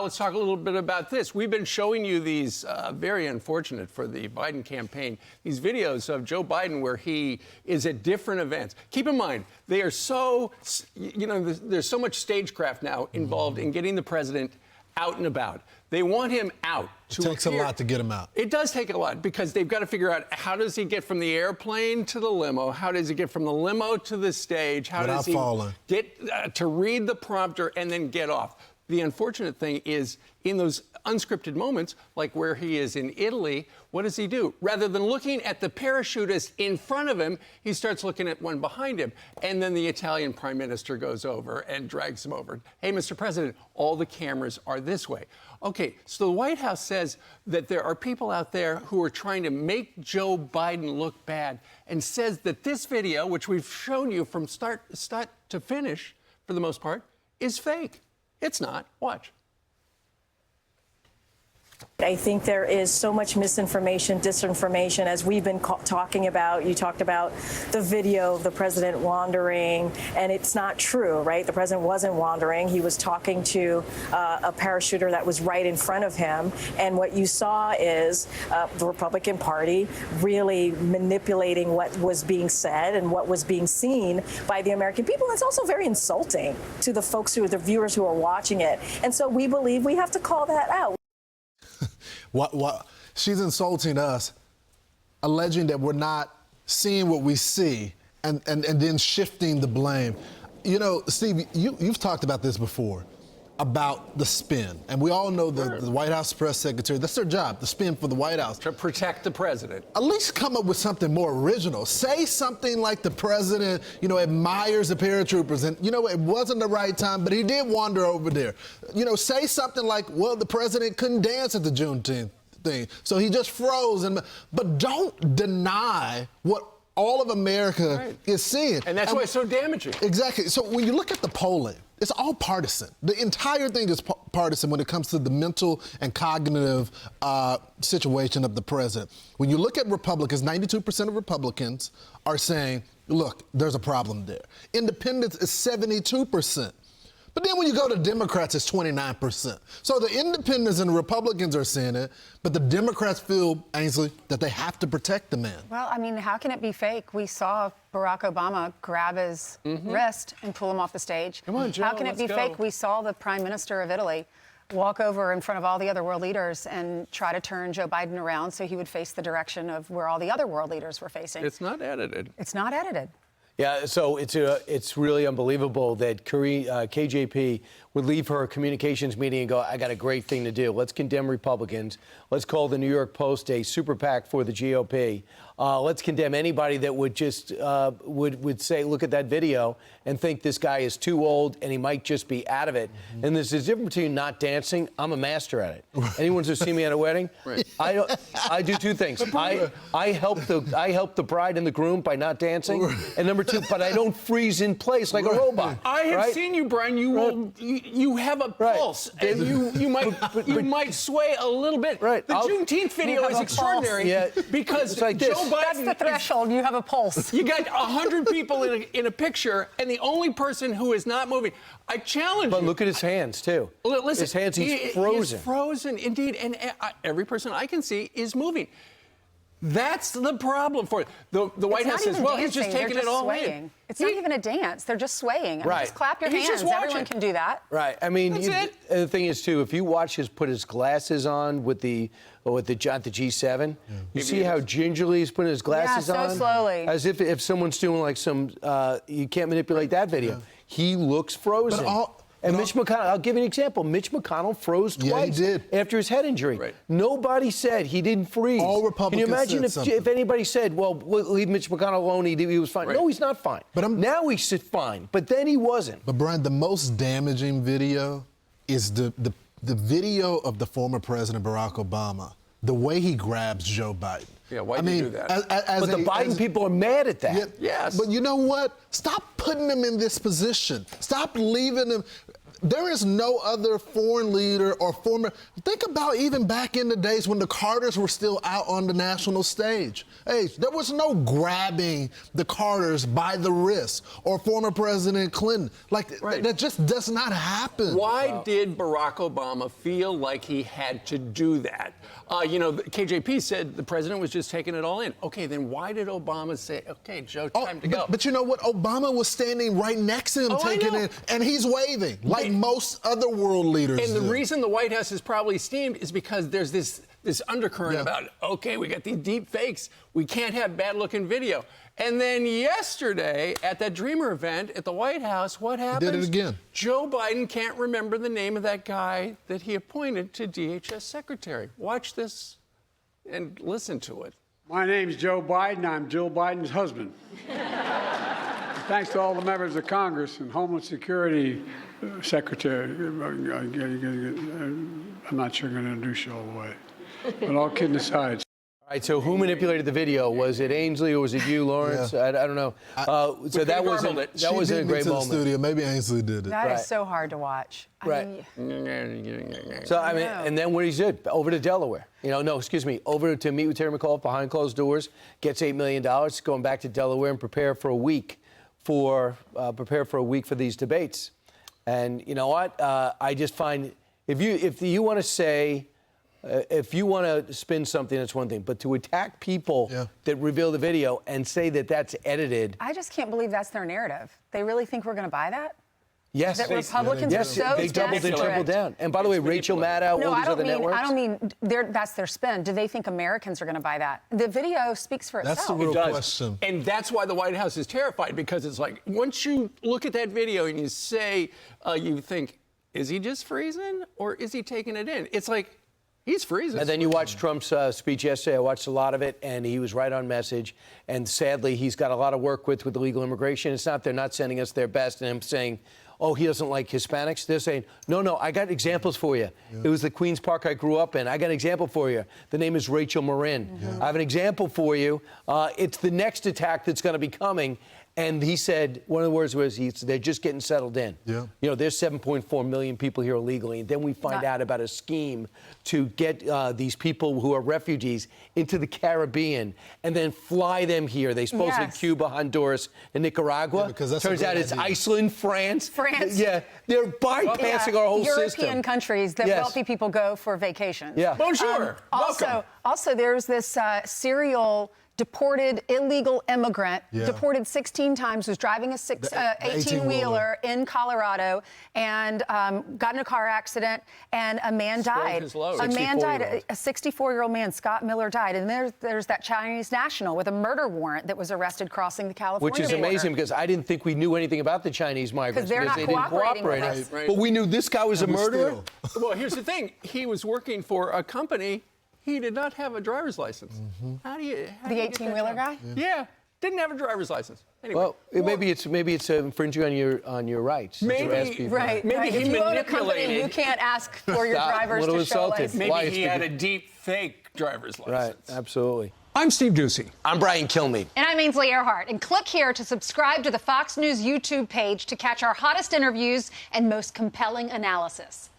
let's talk a little bit about this. We've been showing you these, very unfortunate for the Biden campaign, these videos of Joe Biden where he is at different events. Keep in mind, they are so, there's so much stagecraft now involved in getting the president out and about. They want him out. It takes a lot to get him out. It does take a lot because they've got to figure out how does he get from the airplane to the limo? How does he get from the limo to the stage? How does he get to read the prompter and then get off? The unfortunate thing is in those unscripted moments, like where he is in Italy, what does he do? Rather than looking at the parachutist in front of him, he starts looking at one behind him. And then the Italian prime minister goes over and drags him over. Hey, Mr. President, all the cameras are this way. Okay, so the White House says that there are people out there who are trying to make Joe Biden look bad and says that this video, which we've shown you from start to finish, for the most part, is fake. It's not. Watch. I think there is so much misinformation, disinformation, as we've been talking about. You talked about the video of the president wandering, and it's not true, right? The president wasn't wandering. He was talking to a parachuter that was right in front of him. And what you saw is the Republican Party really manipulating what was being said and what was being seen by the American people. It's also very insulting to the folks the viewers who are watching it. And so we believe we have to call that out. What she's insulting us, alleging that we're not seeing what we see, and then shifting the blame. You know, Steve, you've talked about this before, about the spin. And we all know the White House press secretary, that's their job, the spin for the White House. To protect the president. At least come up with something more original. Say something like the president, admires the paratroopers and, it wasn't the right time, but he did wander over there. Say something like, well, the president couldn't dance at the Juneteenth thing, so he just froze. But don't deny what all of America is seeing. And that's why it's so damaging. Exactly. So when you look at the polling, it's all partisan. The entire thing is partisan when it comes to the mental and cognitive situation of the president. When you look at Republicans, 92% of Republicans are saying, look, there's a problem there. Independents is 72%. But then when you go to Democrats, it's 29%. So the independents and the Republicans are saying it, but the Democrats feel, Ainsley, that they have to protect the man. Well, I mean, how can it be fake? We saw Barack Obama grab his wrist and pull him off the stage. Come on, Joe, how can it be fake? We saw the Prime Minister of Italy walk over in front of all the other world leaders and try to turn Joe Biden around so he would face the direction of where all the other world leaders were facing. It's not edited. It's not edited. Yeah, so it's really unbelievable that KJP would leave her communications meeting and go, I got a great thing to do. Let's condemn Republicans. Let's call the New York Post a super PAC for the GOP. Let's condemn anybody that would just would say, look at that video and think this guy is too old and he might just be out of it. And there's a difference between not dancing. I'm a master at it. Anyone who's seen me at a wedding, I do two things. I help the bride and the groom by not dancing, and number two, but I don't freeze in place like a robot. I have seen you, Brian. You have a pulse, and you might sway a little bit. Right. The Juneteenth video is extraordinary because like Joe Biden. That's the threshold. You have a pulse. You got 100 people in a picture, and the only person who is not moving. I challenge you. But look at his hands too. Listen, his hands, he's frozen. He's frozen, indeed, and every person I can see is moving. That's the problem for it. The White House says, well, he's just taking it all in. It's not even a dance. They're just swaying. I mean, just clap your hands. Everyone can do that. Right. I mean, the thing is, too, if you watch put his glasses on at the G7, you see how gingerly he's putting his glasses on? so slowly. As if someone's doing like some, you can't manipulate that video. Yeah. He looks frozen. And Mitch McConnell, I'll give you an example. Mitch McConnell froze twice after his head injury. Right. Nobody said he didn't freeze. All Republicans Can you imagine if anybody said, well, leave Mitch McConnell alone, he was fine. Right. No, he's not fine. But now he's fine, but then he wasn't. But, Brian, the most damaging video is the video of the former President Barack Obama, the way he grabs Joe Biden. Yeah, why do you do that? But the Biden people are mad at that. Yes. But you know what? Stop putting him in this position. Stop leaving him. There is no other foreign leader or former. Think about even back in the days when the Carters were still out on the national stage. Hey, there was no grabbing the Carters by the wrist or former President Clinton. Like, that just does not happen. Why did Barack Obama feel like he had to do that? You know, KJP said the president was just taking it all in. Okay, then why did Obama say, okay, Joe, time to go? But you know what? Obama was standing right next to him taking it, and he's waving like most other world leaders. And the reason the White House is probably steamed is because there's this undercurrent about, okay, we got these deep fakes. We can't have bad-looking video. And then yesterday, at that Dreamer event at the White House, what happened? He did it again. Joe Biden can't remember the name of that guy that he appointed to DHS secretary. Watch this and listen to it. My name's Joe Biden. I'm Jill Biden's husband. Thanks to all the members of Congress and Homeland Security Secretary. I'm not sure I'm going to introduce you all the way. But all kidding aside. All right, so who manipulated the video? Was it Ainsley or was it you, Lawrence? I don't know. So that was a great moment. Studio. Maybe Ainsley did it. That is so hard to watch. Right. So, I mean, and then what he did, over to Delaware. Over to meet with Terry McAuliffe behind closed doors, gets $8 million, going back to Delaware and prepare for a week for these debates. And you know what? I just find if you want to say. If you want to spin something, that's one thing. But to attack people that reveal the video and say that that's edited. I just can't believe that's their narrative. They really think we're going to buy that? Yes. That Republicans are so they doubled and tripled down. And by the way, Rachel Maddow, all these other networks. I don't mean that's their spin. Do they think Americans are going to buy that? The video speaks for itself. That's the real question. And that's why the White House is terrified, because it's like, once you look at that video and you say, you think, is he just freezing or is he taking it in? It's like, he's freezing. And then you watched Trump's speech yesterday. I watched a lot of it, and he was right on message. And sadly, he's got a lot of work with illegal immigration. It's not they're not sending us their best, and him saying, oh, he doesn't like Hispanics. They're saying, no, I got examples for you. It was the Queens Park I grew up in. I got an example for you. The name is Rachel Marin. I have an example for you. It's the next attack that's going to be coming. And he said, one of the words was, they're just getting settled in. Yeah. You know, there's 7.4 million people here illegally. And then we find out about a scheme to get these people who are refugees into the Caribbean and then fly them here. They supposedly Cuba, Honduras, and Nicaragua. Yeah, because that's turns out it's Iceland, France. Yeah, they're bypassing our whole system. European countries that wealthy people go for vacations. Yeah. Bonjour. Also, there's this serial deported illegal immigrant, deported 16 times, was driving a 18-wheeler in Colorado and got in a car accident, and a man died. A man died. A 64-year-old man, Scott Miller, died. And there's that Chinese national with a murder warrant that was arrested crossing the California border. Which is amazing, because I didn't think we knew anything about the Chinese migrants because they didn't cooperate. But we knew this guy was a murderer. Well, here's the thing. He was working for a company. He did not have a driver's license. How do you? The 18-wheeler guy? Yeah, didn't have a driver's license. Anyway, well, maybe it's infringing on your rights. Maybe right. Maybe he if you own a company, manipulated. you can't ask for your drivers to show license. Maybe he had a deep fake driver's license. Right. Absolutely. I'm Steve Ducey. I'm Brian Kilmeade. And I'm Ainsley Earhardt. And click here to subscribe to the Fox News YouTube page to catch our hottest interviews and most compelling analysis.